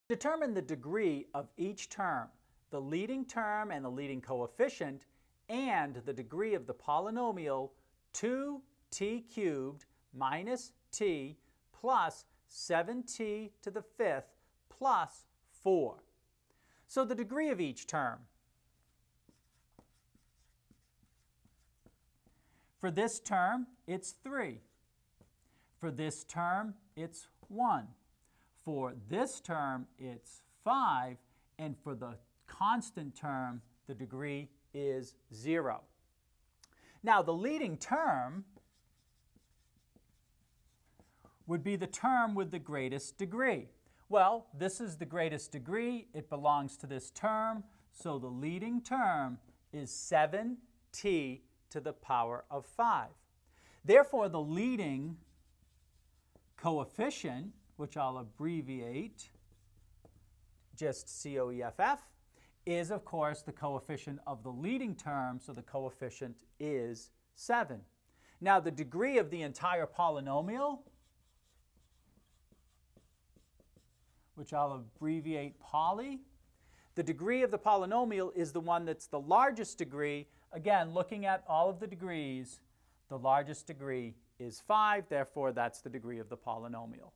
Determine the degree of each term, the leading term and the leading coefficient, and the degree of the polynomial 2t cubed minus t plus 7t to the fifth plus 4. So the degree of each term. For this term, it's 3. For this term, it's 1. For this term, it's 5. And for the constant term, the degree is 0. Now, the leading term would be the term with the greatest degree. Well, this is the greatest degree. It belongs to this term. So the leading term is 7t to the power of 5. Therefore, the leading coefficient, which I'll abbreviate just COEFF, is, of course, the coefficient of the leading term, so the coefficient is 7. Now, the degree of the entire polynomial, which I'll abbreviate poly, the degree of the polynomial is the one that's the largest degree. Again, looking at all of the degrees, the largest degree is 5. Therefore, that's the degree of the polynomial.